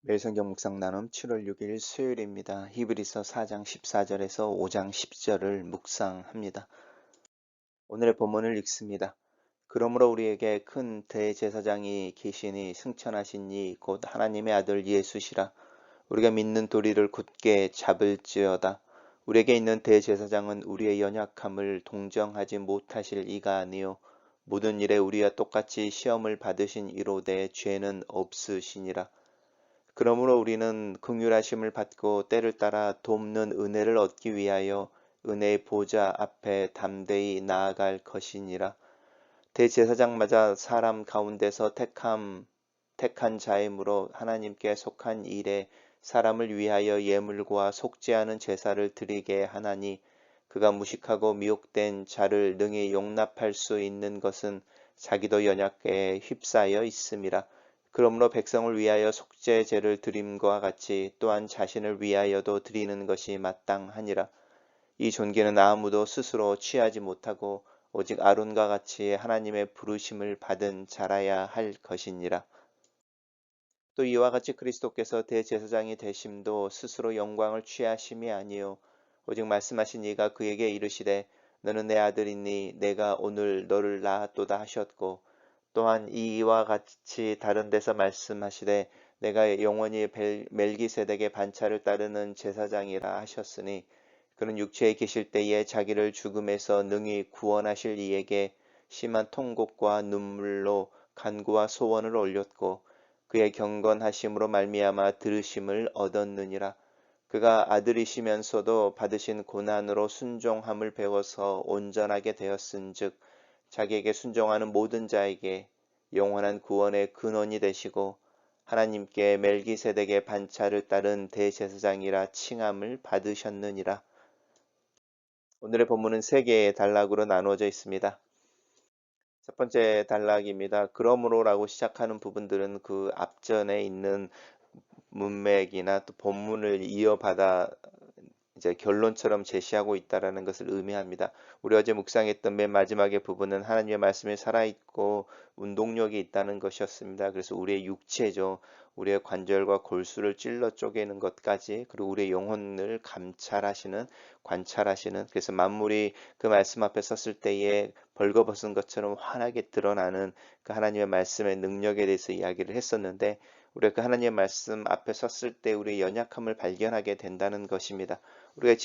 매일 성경 묵상 나눔 7월 6일 수요일입니다. 히브리서 4장 14절에서 5장 10절을 묵상합니다. 오늘의 본문을 읽습니다. 그러므로 우리에게 큰 대제사장이 계시니 승천하신 이 곧 하나님의 아들 예수시라. 우리가 믿는 도리를 굳게 잡을지어다. 우리에게 있는 대제사장은 우리의 연약함을 동정하지 못하실 이가 아니요 모든 일에 우리와 똑같이 시험을 받으신 이로되 죄는 없으시니라. 그러므로 우리는 긍휼하심을 받고 때를 따라 돕는 은혜를 얻기 위하여 은혜의 보좌 앞에 담대히 나아갈 것이니라. 대제사장마다 사람 가운데서 택한 자이므로 하나님께 속한 일에 사람을 위하여 예물과 속죄하는 제사를 드리게 하나니 그가 무식하고 미혹된 자를 능히 용납할 수 있는 것은 자기도 연약에 휩싸여 있음이라. 그러므로 백성을 위하여 속죄제를 드림과 같이 또한 자신을 위하여도 드리는 것이 마땅하니라. 이 존귀는 아무도 스스로 취하지 못하고 오직 아론과 같이 하나님의 부르심을 받은 자라야 할 것이니라. 또 이와 같이 그리스도께서 대제사장이 되심도 스스로 영광을 취하심이 아니요 오직 말씀하신 이가 그에게 이르시되 너는 내 아들이니 내가 오늘 너를 낳았도다 하셨고 또한 이와 같이 다른 데서 말씀하시되 내가 영원히 멜기세덱의 반차를 따르는 제사장이라 하셨으니 그는 육체에 계실 때에 자기를 죽음에서 능히 구원하실 이에게 심한 통곡과 눈물로 간구와 소원을 올렸고 그의 경건하심으로 말미암아 들으심을 얻었느니라. 그가 아들이시면서도 받으신 고난으로 순종함을 배워서 온전하게 되었은즉 자기에게 순종하는 모든 자에게 영원한 구원의 근원이 되시고 하나님께 멜기세덱의 반차를 따른 대제사장이라 칭함을 받으셨느니라. 오늘의 본문은 세 개의 단락으로 나누어져 있습니다. 첫 번째 단락입니다. 그러므로라고 시작하는 부분들은 그 앞전에 있는 문맥이나 또 본문을 이어받아 이제 결론처럼 제시하고 있다라는 것을 의미합니다. 우리 어제 묵상했던 맨 마지막의 부분은 하나님의 말씀이 살아있고 운동력이 있다는 것이었습니다. 그래서 우리의 육체죠. 우리의 관절과 골수를 찔러 쪼개는 것까지 그리고 우리의 영혼을 관찰하시는 그래서 만물이 그 말씀 앞에 섰을 때에 벌거벗은 것처럼 환하게 드러나는 그 하나님의 말씀의 능력에 대해서 이야기를 했었는데 우리가 그 하나님의 말씀 앞에 섰을 때 우리의 연약함을 발견하게 된다는 것입니다. 우리가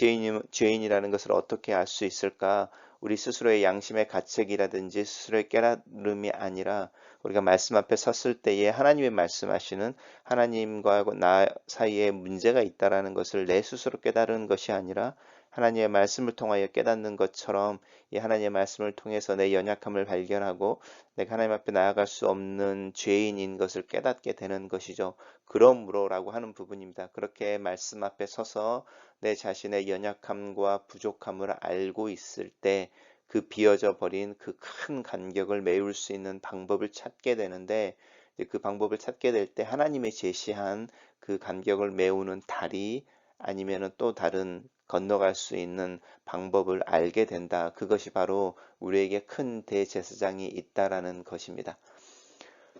죄인이라는 것을 어떻게 알 수 있을까? 우리 스스로의 양심의 가책이라든지 스스로의 깨달음이 아니라 우리가 말씀 앞에 섰을 때에 하나님의 말씀하시는 하나님과 나 사이에 문제가 있다라는 것을 내 스스로 깨달은 것이 아니라 하나님의 말씀을 통하여 깨닫는 것처럼 이 하나님의 말씀을 통해서 내 연약함을 발견하고 내가 하나님 앞에 나아갈 수 없는 죄인인 것을 깨닫게 되는 것이죠. 그러므로라고 하는 부분입니다. 그렇게 말씀 앞에 서서 내 자신의 연약함과 부족함을 알고 있을 때 그 비어져 버린 그 큰 간격을 메울 수 있는 방법을 찾게 되는데 그 방법을 찾게 될 때 하나님의 제시한 그 간격을 메우는 다리 아니면은 또 다른 건너갈 수 있는 방법을 알게 된다. 그것이 바로 우리에게 큰 대제사장이 있다라는 것입니다.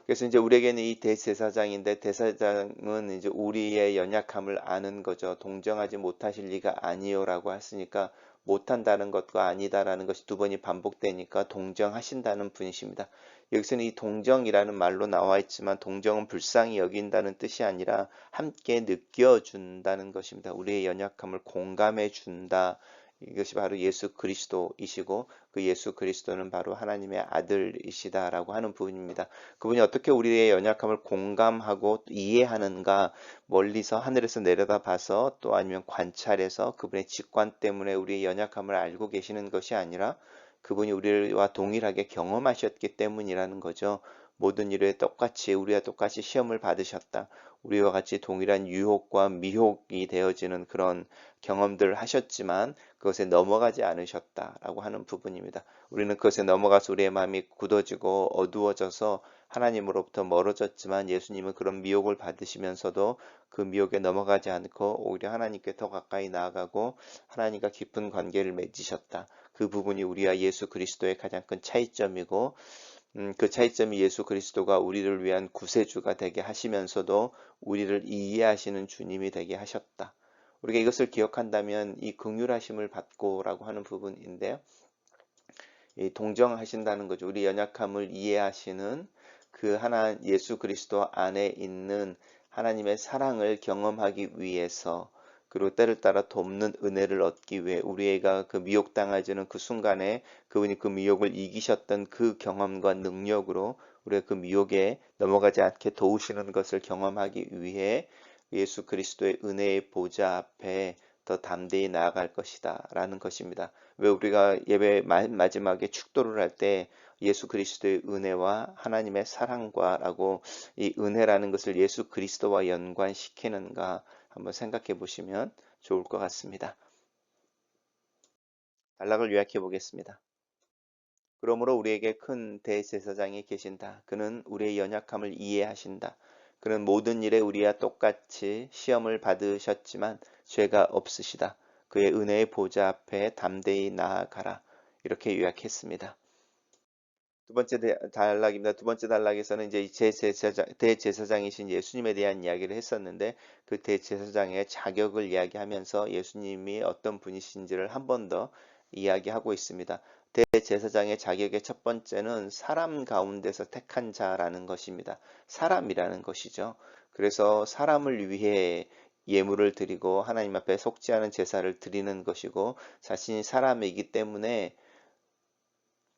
그래서 이제 우리에게는 이 대제사장인데 대제사장은 이제 우리의 연약함을 아는 거죠. 동정하지 못하실 리가 아니요라고 했으니까 못한다는 것과 아니다라는 것이 두 번이 반복되니까 동정하신다는 분이십니다. 여기서는 이 동정이라는 말로 나와 있지만 동정은 불쌍히 여긴다는 뜻이 아니라 함께 느껴준다는 것입니다. 우리의 연약함을 공감해 준다. 이것이 바로 예수 그리스도이시고 그 예수 그리스도는 바로 하나님의 아들이시다라고 하는 부분입니다. 그분이 어떻게 우리의 연약함을 공감하고 이해하는가 멀리서 하늘에서 내려다봐서 또 아니면 관찰해서 그분의 직관 때문에 우리의 연약함을 알고 계시는 것이 아니라 그분이 우리와 동일하게 경험하셨기 때문이라는 거죠. 모든 일에 똑같이 우리와 똑같이 시험을 받으셨다. 우리와 같이 동일한 유혹과 미혹이 되어지는 그런 경험들을 하셨지만 그것에 넘어가지 않으셨다라고 하는 부분입니다. 우리는 그것에 넘어가서 우리의 마음이 굳어지고 어두워져서 하나님으로부터 멀어졌지만 예수님은 그런 미혹을 받으시면서도 그 미혹에 넘어가지 않고 오히려 하나님께 더 가까이 나아가고 하나님과 깊은 관계를 맺으셨다. 그 부분이 우리와 예수 그리스도의 가장 큰 차이점이고 그 차이점이 예수 그리스도가 우리를 위한 구세주가 되게 하시면서도 우리를 이해하시는 주님이 되게 하셨다. 우리가 이것을 기억한다면 이 긍휼하심을 받고라고 하는 부분인데요. 이 동정하신다는 거죠. 우리 연약함을 이해하시는 그 하나 예수 그리스도 안에 있는 하나님의 사랑을 경험하기 위해서, 그리고 때를 따라 돕는 은혜를 얻기 위해 우리가 그 미혹당하지는 그 순간에 그분이 그 미혹을 이기셨던 그 경험과 능력으로 우리가 그 미혹에 넘어가지 않게 도우시는 것을 경험하기 위해 예수 그리스도의 은혜의 보좌 앞에 더 담대히 나아갈 것이다 라는 것입니다. 왜 우리가 예배 마지막에 축도를 할 때 예수 그리스도의 은혜와 하나님의 사랑과라고 이 은혜라는 것을 예수 그리스도와 연관시키는가 한번 생각해 보시면 좋을 것 같습니다. 단락을 요약해 보겠습니다. 그러므로 우리에게 큰 대제사장이 계신다. 그는 우리의 연약함을 이해하신다. 그는 모든 일에 우리와 똑같이 시험을 받으셨지만 죄가 없으시다. 그의 은혜의 보좌 앞에 담대히 나아가라. 이렇게 요약했습니다. 두 번째 단락입니다. 두 번째 단락에서는 이제 대제사장이신 예수님에 대한 이야기를 했었는데, 그 대제사장의 자격을 이야기하면서 예수님이 어떤 분이신지를 한 번 더 이야기하고 있습니다. 대제사장의 자격의 첫 번째는 사람 가운데서 택한 자라는 것입니다. 사람이라는 것이죠. 그래서 사람을 위해 예물을 드리고 하나님 앞에 속지 않은 제사를 드리는 것이고, 자신이 사람이기 때문에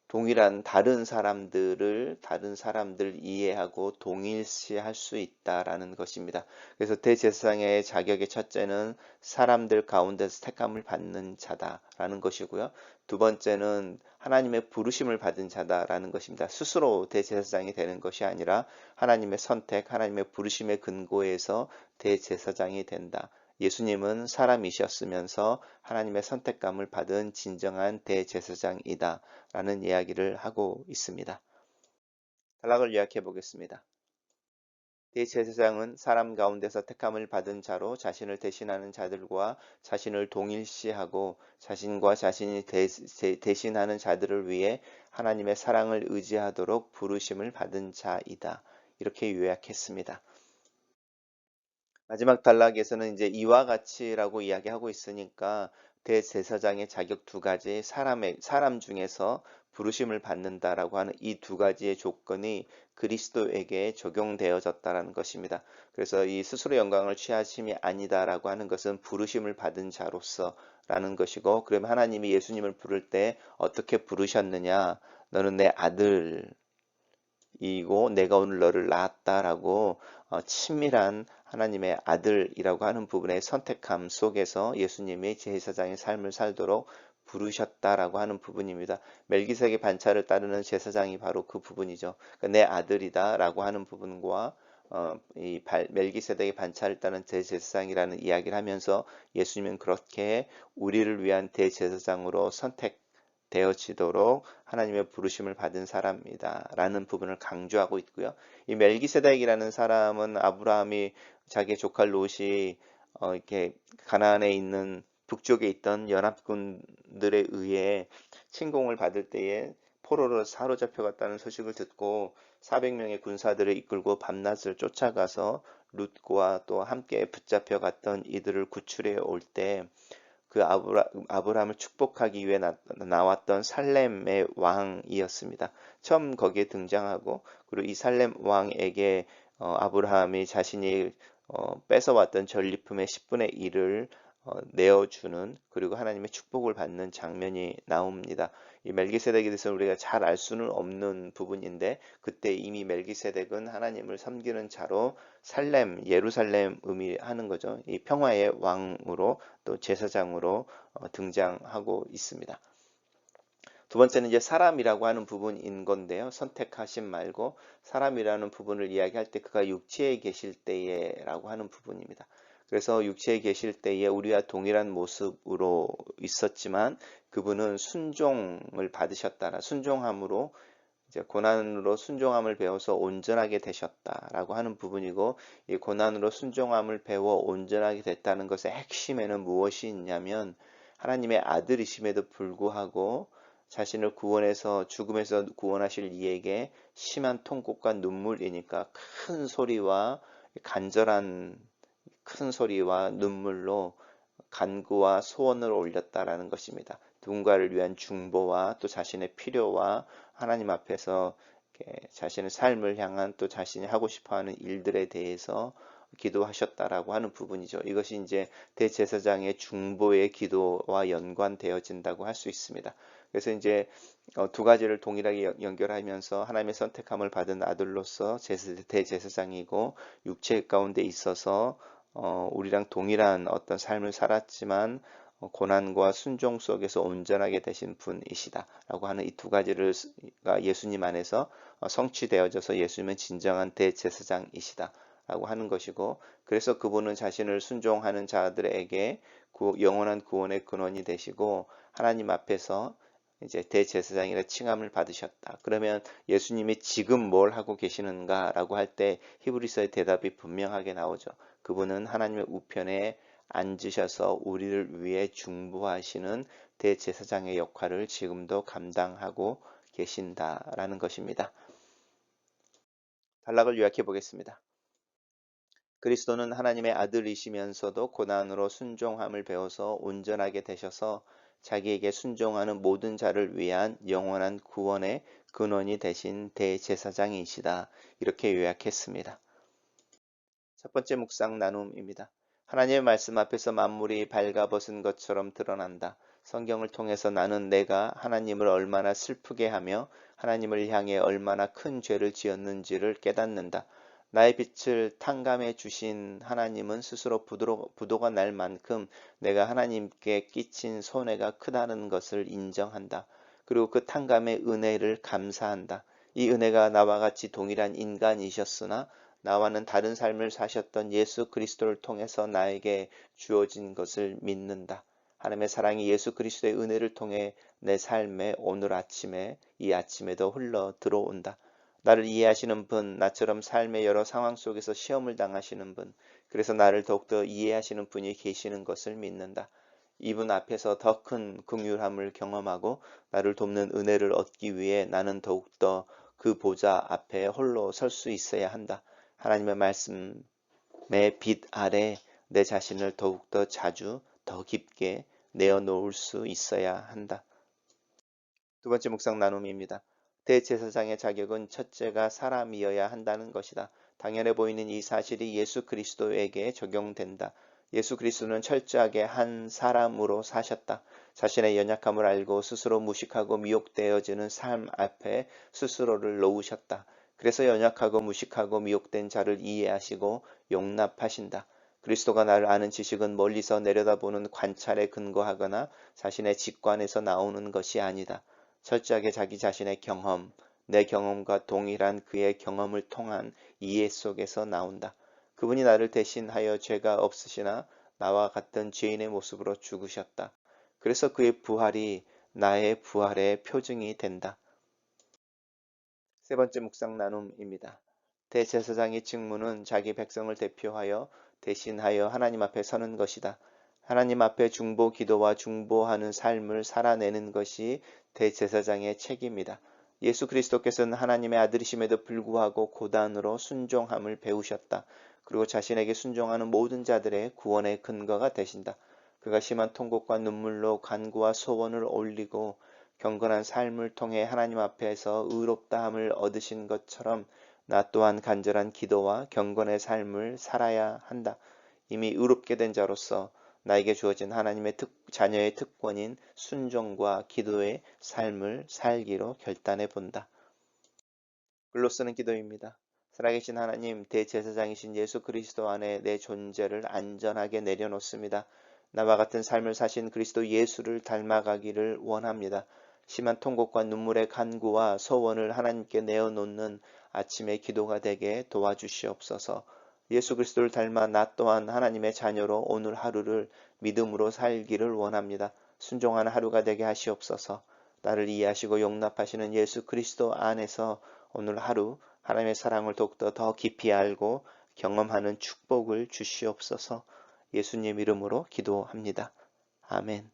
동일한 다른 사람들 이해하고 동일시할 수 있다라는 것입니다. 그래서 대제사장의 자격의 첫째는 사람들 가운데서 택함을 받는 자다라는 것이고요. 두 번째는 하나님의 부르심을 받은 자다라는 것입니다. 스스로 대제사장이 되는 것이 아니라 하나님의 선택, 하나님의 부르심의 근거에서 대제사장이 된다. 예수님은 사람이셨으면서 하나님의 선택감을 받은 진정한 대제사장이다 라는 이야기를 하고 있습니다. 단락을 요약해 보겠습니다. 대제사장은 사람 가운데서 택함을 받은 자로 자신을 대신하는 자들과 자신을 동일시하고 자신과 자신이 대신하는 자들을 위해 하나님의 사랑을 의지하도록 부르심을 받은 자이다. 이렇게 요약했습니다. 마지막 단락에서는 이제 이와 같이라고 이야기하고 있으니까 대제사장의 자격 두 가지, 사람 중에서 부르심을 받는다라고 하는 이 두 가지의 조건이 그리스도에게 적용되어졌다라는 것입니다. 그래서 이 스스로 영광을 취하심이 아니다라고 하는 것은 부르심을 받은 자로서라는 것이고, 그러면 하나님이 예수님을 부를 때 어떻게 부르셨느냐? 너는 내 아들 이고 내가 오늘 너를 낳았다라고 친밀한 하나님의 아들이라고 하는 부분의 선택함 속에서 예수님이 제사장의 삶을 살도록 부르셨다라고 하는 부분입니다. 멜기세덱의 반차를 따르는 제사장이 바로 그 부분이죠. 그러니까 내 아들이다라고 하는 부분과 멜기세덱의 반차를 따르는 대제사장이라는 이야기를 하면서 예수님은 그렇게 우리를 위한 대제사장으로 되어지도록 하나님의 부르심을 받은 사람이다 라는 부분을 강조하고 있고요. 이 멜기세덱이라는 사람은 아브라함이 자기 조카 롯이 이렇게 가나안에 있는 북쪽에 있던 연합군들에 의해 침공을 받을 때에 포로로 사로잡혀갔다는 소식을 듣고 400명의 군사들을 이끌고 밤낮을 쫓아가서 룻과 또 함께 붙잡혀갔던 이들을 구출해 올때 그 아브라함을 축복하기 위해 나왔던 살렘의 왕이었습니다. 처음 거기에 등장하고, 그리고 이 살렘 왕에게 아브라함이 자신이 뺏어왔던 전리품의 10분의 1을 내어주는, 그리고 하나님의 축복을 받는 장면이 나옵니다. 이 멜기세덱에 대해서 우리가 잘 알 수는 없는 부분인데, 그때 이미 멜기세덱은 하나님을 섬기는 자로 예루살렘 의미하는 거죠. 이 평화의 왕으로 또 제사장으로 등장하고 있습니다. 두 번째는 이제 사람이라고 하는 부분인 건데요. 선택하심 말고 사람이라는 부분을 이야기할 때 그가 육체에 계실 때에라고 하는 부분입니다. 그래서 육체에 계실 때에 우리와 동일한 모습으로 있었지만 그분은 순종을 받으셨다라, 순종함으로 이제 고난으로 순종함을 배워서 온전하게 되셨다라고 하는 부분이고, 이 고난으로 순종함을 배워 온전하게 됐다는 것의 핵심에는 무엇이 있냐면 하나님의 아들이심에도 불구하고 자신을 구원해서 죽음에서 구원하실 이에게 심한 통곡과 눈물이니까 큰 소리와 간절한 큰 소리와 눈물로 간구와 소원을 올렸다라는 것입니다. 누군가를 위한 중보와 또 자신의 필요와 하나님 앞에서 자신의 삶을 향한 또 자신이 하고 싶어하는 일들에 대해서 기도하셨다라고 하는 부분이죠. 이것이 이제 대제사장의 중보의 기도와 연관되어진다고 할 수 있습니다. 그래서 이제 두 가지를 동일하게 연결하면서 하나님의 선택함을 받은 아들로서 대제사장이고 육체 가운데 있어서 우리랑 동일한 어떤 삶을 살았지만 고난과 순종 속에서 온전하게 되신 분이시다라고 하는 이 두 가지를 예수님 안에서 성취되어져서 예수님은 진정한 대제사장이시다라고 하는 것이고, 그래서 그분은 자신을 순종하는 자들에게 영원한 구원의 근원이 되시고 하나님 앞에서 이제 대제사장이라 칭함을 받으셨다. 그러면 예수님이 지금 뭘 하고 계시는가라고 할 때 히브리서의 대답이 분명하게 나오죠. 그분은 하나님의 우편에 앉으셔서 우리를 위해 중보하시는 대제사장의 역할을 지금도 감당하고 계신다라는 것입니다. 단락을 요약해 보겠습니다. 그리스도는 하나님의 아들이시면서도 고난으로 순종함을 배워서 온전하게 되셔서 자기에게 순종하는 모든 자를 위한 영원한 구원의 근원이 되신 대제사장이시다. 이렇게 요약했습니다. 첫 번째 묵상 나눔입니다. 하나님의 말씀 앞에서 만물이 발가벗은 것처럼 드러난다. 성경을 통해서 나는 내가 하나님을 얼마나 슬프게 하며 하나님을 향해 얼마나 큰 죄를 지었는지를 깨닫는다. 나의 빛을 탕감해 주신 하나님은 스스로 부도가 날 만큼 내가 하나님께 끼친 손해가 크다는 것을 인정한다. 그리고 그 탕감의 은혜를 감사한다. 이 은혜가 나와 같이 동일한 인간이셨으나 나와는 다른 삶을 사셨던 예수 그리스도를 통해서 나에게 주어진 것을 믿는다. 하나님의 사랑이 예수 그리스도의 은혜를 통해 내 삶에 오늘 아침에 이 아침에도 흘러 들어온다. 나를 이해하시는 분, 나처럼 삶의 여러 상황 속에서 시험을 당하시는 분, 그래서 나를 더욱더 이해하시는 분이 계시는 것을 믿는다. 이분 앞에서 더 큰 긍휼함을 경험하고 나를 돕는 은혜를 얻기 위해 나는 더욱더 그 보좌 앞에 홀로 설 수 있어야 한다. 하나님의 말씀의 빛 아래 내 자신을 더욱더 자주 더 깊게 내어놓을 수 있어야 한다. 두 번째 묵상 나눔입니다. 대제사장의 자격은 첫째가 사람이어야 한다는 것이다. 당연해 보이는 이 사실이 예수 그리스도에게 적용된다. 예수 그리스도는 철저하게 한 사람으로 사셨다. 자신의 연약함을 알고 스스로 무식하고 미혹되어지는 삶 앞에 스스로를 놓으셨다. 그래서 연약하고 무식하고 미혹된 자를 이해하시고 용납하신다. 그리스도가 나를 아는 지식은 멀리서 내려다보는 관찰에 근거하거나 자신의 직관에서 나오는 것이 아니다. 철저하게 자기 자신의 경험, 내 경험과 동일한 그의 경험을 통한 이해 속에서 나온다. 그분이 나를 대신하여 죄가 없으시나 나와 같은 죄인의 모습으로 죽으셨다. 그래서 그의 부활이 나의 부활의 표징이 된다. 세 번째 묵상 나눔입니다. 대제사장의 직무는 자기 백성을 대표하여 대신하여 하나님 앞에 서는 것이다. 하나님 앞에 중보 기도와 중보하는 삶을 살아내는 것이 대제사장의 책임이다. 예수 그리스도께서는 하나님의 아들이심에도 불구하고 고단으로 순종함을 배우셨다. 그리고 자신에게 순종하는 모든 자들의 구원의 근거가 되신다. 그가 심한 통곡과 눈물로 간구와 소원을 올리고 경건한 삶을 통해 하나님 앞에서 의롭다함을 얻으신 것처럼 나 또한 간절한 기도와 경건의 삶을 살아야 한다. 이미 의롭게 된 자로서 나에게 주어진 하나님의 자녀의 특권인 순종과 기도의 삶을 살기로 결단해 본다. 글로 쓰는 기도입니다. 살아계신 하나님, 대제사장이신 예수 그리스도 안에 내 존재를 안전하게 내려놓습니다. 나와 같은 삶을 사신 그리스도 예수를 닮아가기를 원합니다. 심한 통곡과 눈물의 간구와 소원을 하나님께 내어놓는 아침의 기도가 되게 도와주시옵소서. 예수 그리스도를 닮아 나 또한 하나님의 자녀로 오늘 하루를 믿음으로 살기를 원합니다. 순종하는 하루가 되게 하시옵소서. 나를 이해하시고 용납하시는 예수 그리스도 안에서 오늘 하루 하나님의 사랑을 더욱더 더 깊이 알고 경험하는 축복을 주시옵소서. 예수님 이름으로 기도합니다. 아멘.